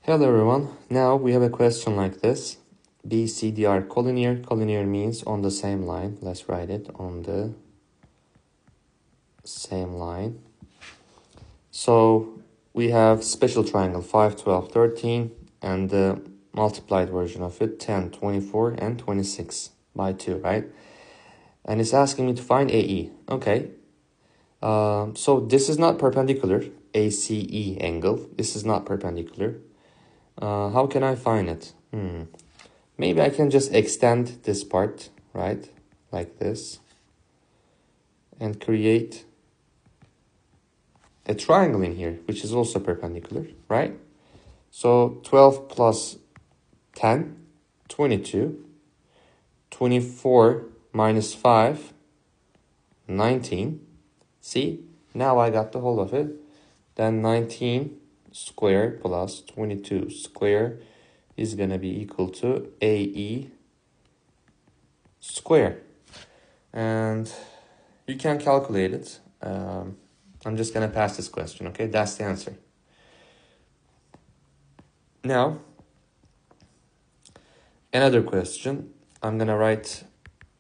Hello everyone, now we have a question like this. B, C, D are collinear. Collinear means on the same line. Let's write it on the same line. So we have special triangle 5, 12, 13 and the multiplied version of it 10, 24 and 26 by 2, right? And it's asking me to find AE. Okay, so this is not perpendicular, ACE angle. This is not perpendicular. How can I find it? Maybe I can just extend this part, right? Like this. And create a triangle in here, which is also perpendicular, right? So 12 plus 10, 22. 24 minus 5, 19. See, now I got the whole of it. Then 19 square plus 22 square is going to be equal to AE square. And you can calculate it. I'm just going to pass this question, okay? That's the answer. Now, another question. I'm going to write,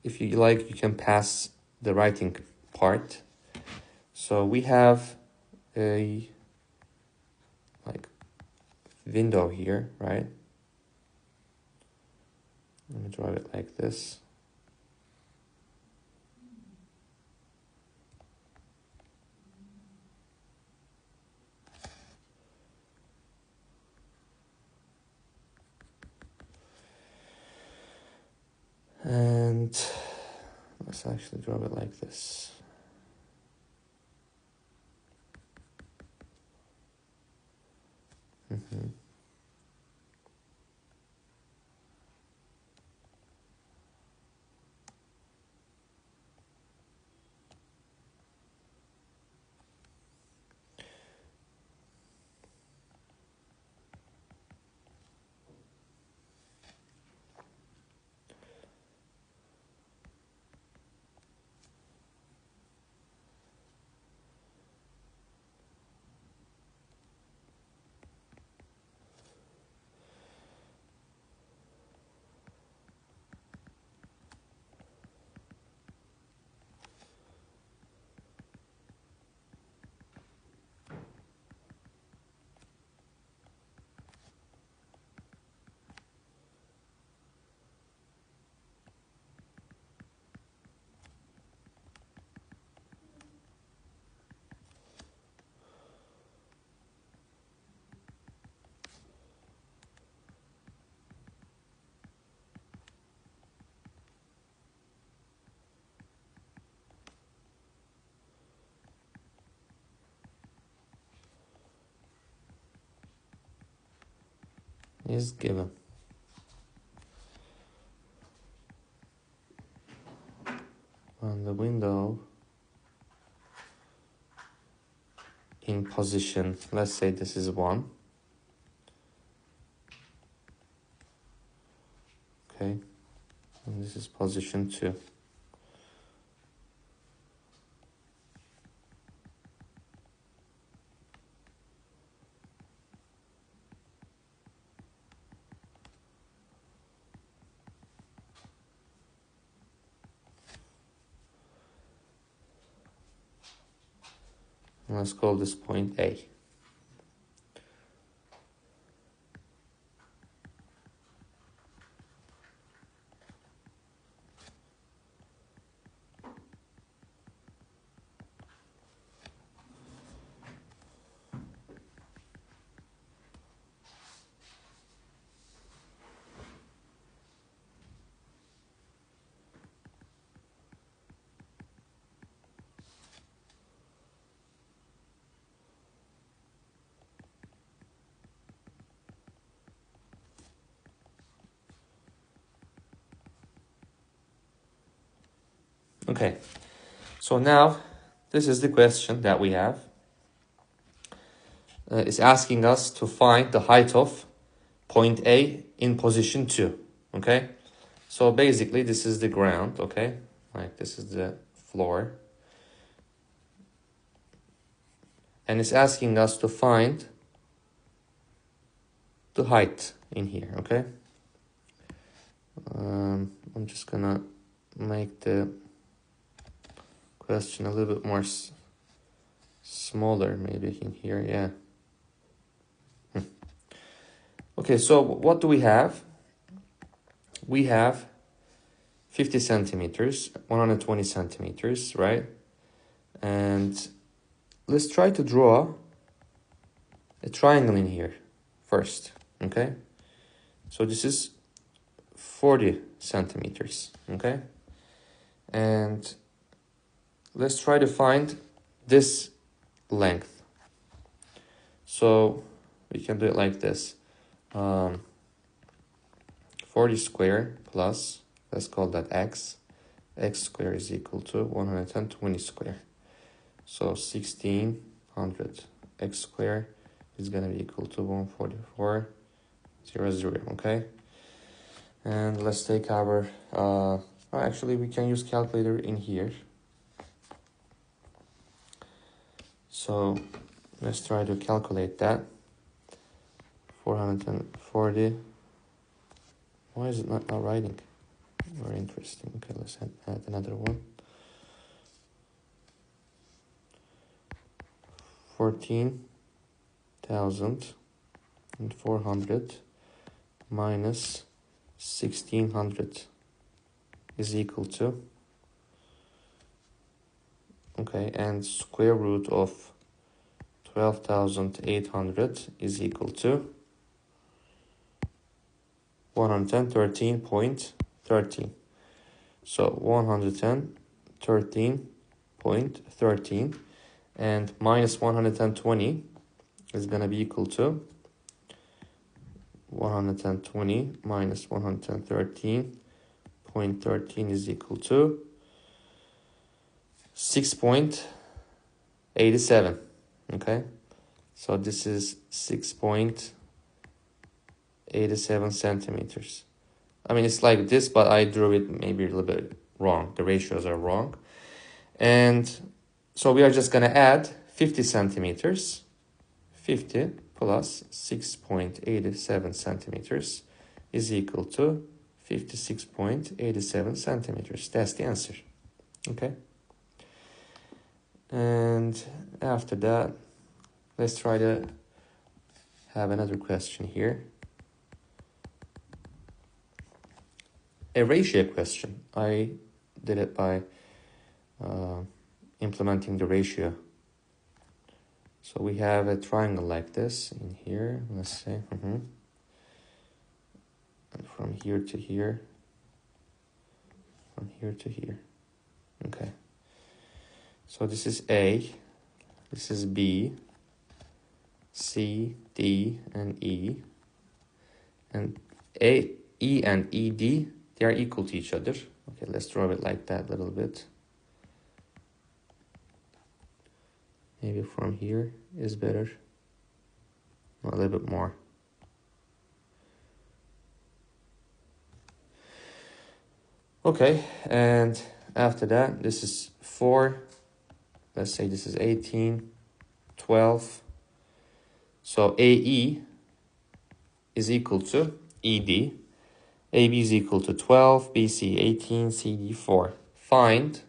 if you like, you can pass the writing part. So we have a window here, right? Let me draw it like this. And let's actually draw it like this. Is given. On the window in position, let's say this is 1. Okay, and this is position 2. Let's call this point A. Okay, so now this is the question that we have. It's asking us to find the height of point A in position 2, okay? So basically this is the ground, okay? Like this is the floor. And it's asking us to find the height in here, okay? I'm just gonna make the question a little bit more smaller, maybe in here, yeah. Okay, so what do we have? We have 50 centimeters, 120 centimeters, right? And let's try to draw a triangle in here first, okay? So this is 40 centimeters, okay? And let's try to find this length. So we can do it like this. 40 square plus, let's call that x. X square is equal to 120 square. So 1600 x square is going to be equal to 144,000, okay? And let's take our, actually we can use calculator in here. So let's try to calculate that. 440. Why is it not writing? Very interesting. Okay, let's add another one. 14,400 minus 1,600 is equal to, okay, and square root of 12,800 is equal to 113.13. So 113.13 and minus 120 is going to be equal to 120 minus 113.13 is equal to 6.87. Okay, so this is 6.87 centimeters. I mean, it's like this, but I drew it maybe a little bit wrong. The ratios are wrong. And so we are just going to add 50 centimeters. 50 plus 6.87 centimeters is equal to 56.87 centimeters. That's the answer. Okay. And after that, let's try to have another question here. A ratio question. I did it by implementing the ratio. So we have a triangle like this in here, let's say. And from here to here. From here to here. Okay. So this is A, this is B, C, D, and E. And A, E, and ED, they are equal to each other. Okay, let's draw it like that a little bit. Maybe from here is better. A little bit more. Okay, and after that, this is 4. Let's say this is 18, 12. So AE is equal to ED. AB is equal to 12, BC 18, CD 4. Find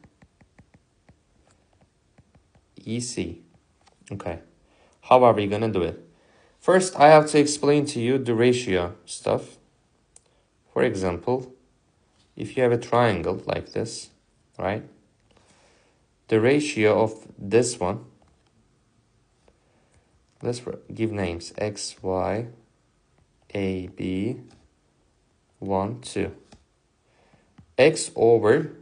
EC. Okay. How are we going to do it? First, I have to explain to you the ratio stuff. For example, if you have a triangle like this, right? The ratio of this one, let's give names, X, Y, A, B, 1, 2. X over,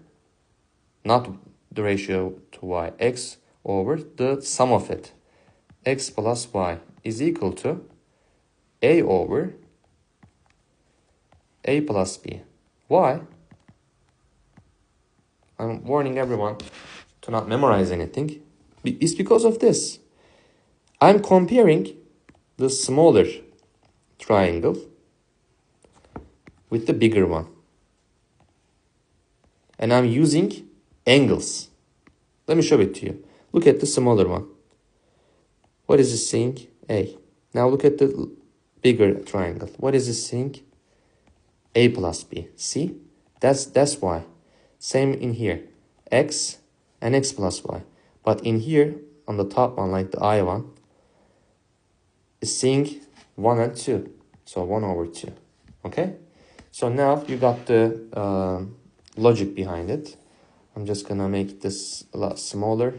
not the ratio to Y, X over the sum of it. X plus Y is equal to A over A plus B. Why? I'm warning everyone to not memorize anything. It's because of this. I'm comparing the smaller triangle with the bigger one. And I'm using angles. Let me show it to you. Look at the smaller one. What is it saying? A. Now look at the bigger triangle. What is this thing? A plus B. See? That's why. Same in here. X and X plus Y. But in here, on the top one, like the I one, is seeing 1 and 2. So 1 over 2. Okay? So now you got the logic behind it. I'm just gonna make this a lot smaller.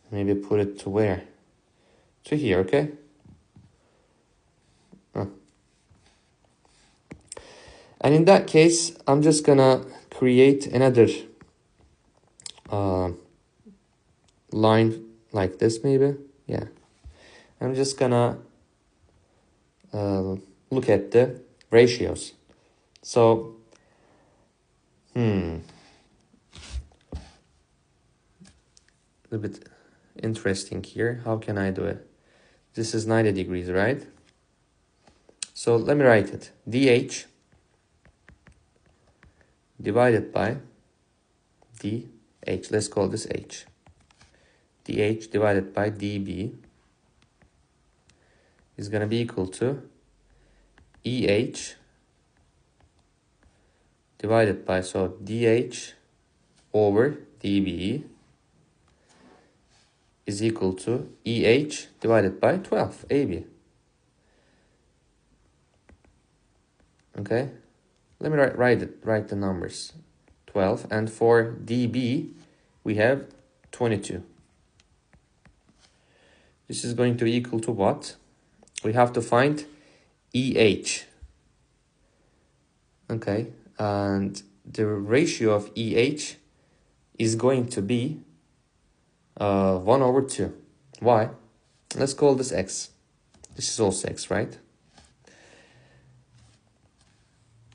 Maybe put it to where? To here, okay? And in that case, I'm just gonna create another line like this, maybe. Yeah. I'm just gonna look at the ratios. So, a little bit interesting here. How can I do it? This is 90 degrees, right? So let me write it. DH divided by DH. Let's call this H. DH divided by DB is going to be equal to EH divided by, so DH over DB is equal to EH divided by 12, AB. Okay, let me write the numbers. 12, and for DB we have 22. This is going to be equal to what? We have to find EH. Okay, and the ratio of EH is going to be 1 over 2. Why? Let's call this X. This is also X, right?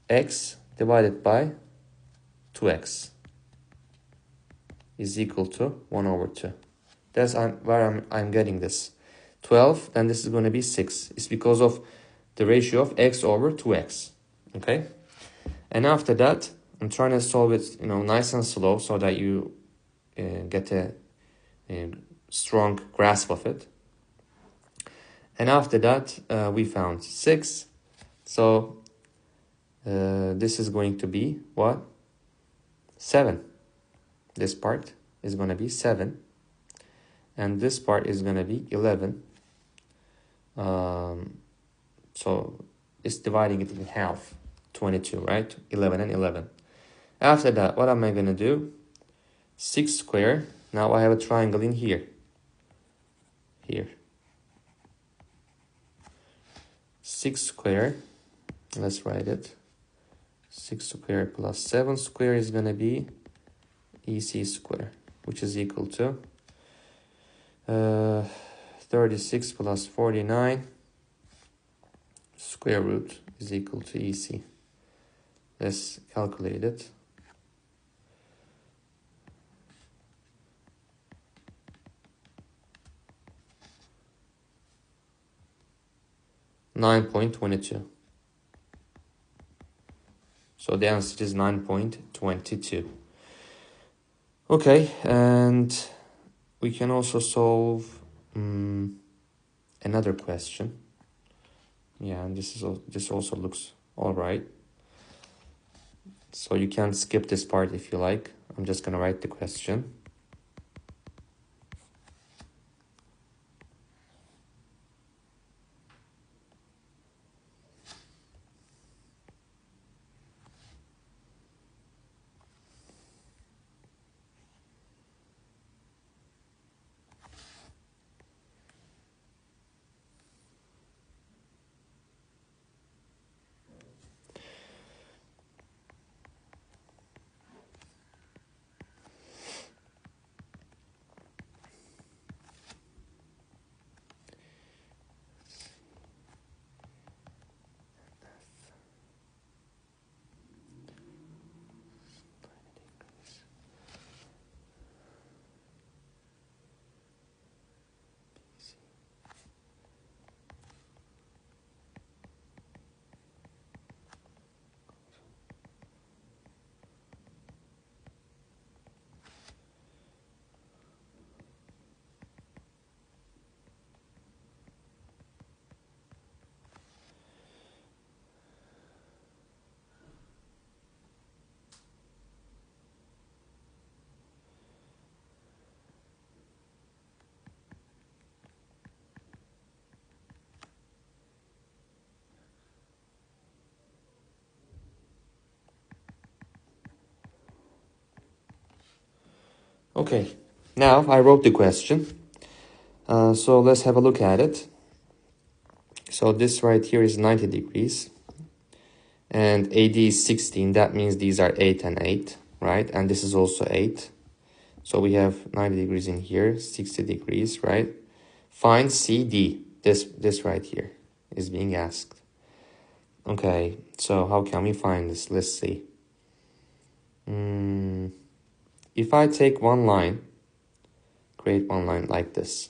X divided by 2X is equal to 1 over 2. That's where I'm getting this. 12, then this is going to be 6. It's because of the ratio of X over 2X. Okay? And after that, I'm trying to solve it, nice and slow so that you get a strong grasp of it. And after that, we found 6. So this is going to be what? 7. This part is going to be 7. And this part is going to be 11. So it's dividing it in half. 22, right? 11 and 11. After that, what am I going to do? 6 square. Now I have a triangle in here. Here. 6 square. Let's write it. 6 square plus 7 square is going to be EC square, which is equal to 36 plus 49 square root is equal to EC. Let's calculate it. $9.22. So the answer is 9.22. Okay, and we can also solve another question. Yeah, and this also looks all right. So you can skip this part if you like. I'm just gonna write the question. Okay, now I wrote the question. So let's have a look at it. So this right here is 90 degrees. And AD is 16. That means these are 8 and 8, right? And this is also 8. So we have 90 degrees in here, 60 degrees, right? Find CD. This right here is being asked. Okay, so how can we find this? Let's see. If I take one line, create one line like this.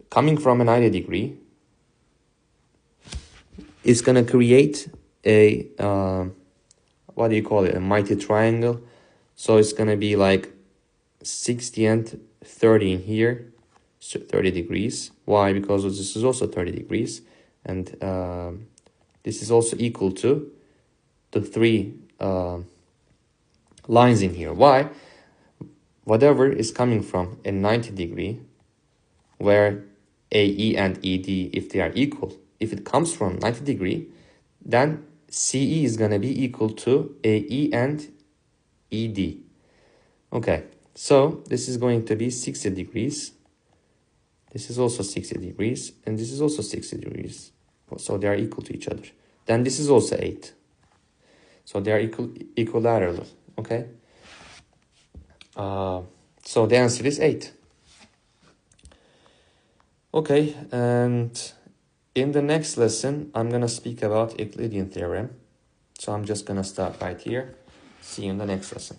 Coming from a 90 degree, it's going to create a, what do you call it? A mighty triangle. So it's going to be like 60 and 30 in here, so 30 degrees. Why? Because this is also 30 degrees. And this is also equal to the three lines in here. Why? Whatever is coming from a 90 degree, where AE and ED, if they are equal, if it comes from 90 degree, then CE is going to be equal to AE and ED. Okay, so this is going to be 60 degrees. This is also 60 degrees, and this is also 60 degrees. So they are equal to each other. Then this is also 8. So they are equilateral, okay? So the answer is 8. Okay, and in the next lesson, I'm going to speak about Euclidean theorem. So I'm just going to start right here. See you in the next lesson.